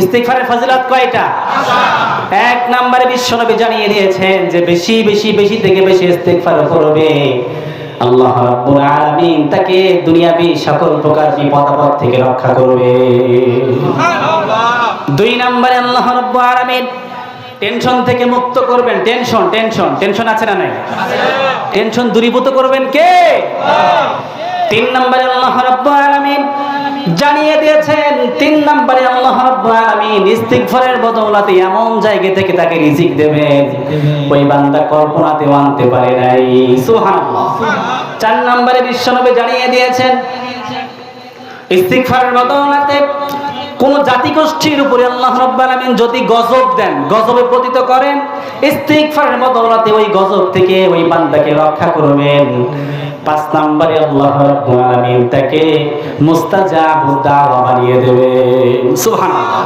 ইস্তিগফারের ফজিলত কয়টা? এক নম্বরে বিশ্বনবী জানিয়ে দিয়েছেন যে বেশি বেশি বেশি থেকে বেশি ইস্তিগফার করবে, আল্লাহ রাব্বুল আলামিন তাকে দুনিয়াবি সকল প্রকার বিপদ আপদ থেকে রক্ষা করবে। দুই নম্বরে আল্লাহ রাব্বুল আলামিন টেনশন থেকে মুক্ত করবেন। টেনশন টেনশন টেনশন আছে না নাই? টেনশন দূরীভূত করবেন কে? তিন নম্বরে আল্লাহ রাব্বুল আলামিন জানিয়ে দিয়েছেন, তিন নম্বরে আল্লাহ রাব্বুল আলামিন ইস্তিগফারের বদৌলতে এমন জায়গা থেকে তাকে রিজিক দেবেন ওই বান্দা কল্পনাতেও আনতে পারে নাই। সুবহানাল্লাহ। চার নম্বরে বিশ্বনবী জানিয়ে দিয়েছেন ইস্তিগফারের বদৌলতে কোন জাতিগোষ্ঠীর উপরে আল্লাহ রাব্বুল আলামিন যদি গজব দেন, গজবে পতিত করেন, ইস্তিগফারের বদৌলতে ওই গজব থেকে ওই বান্দাকে রক্ষা করবেন। পাঁচ নম্বরে আল্লাহ রাব্বুল আলামিন তাকে মুস্তাজাবুদ দাওয়া বানিয়ে দেবেন। সুবহানাল্লাহ।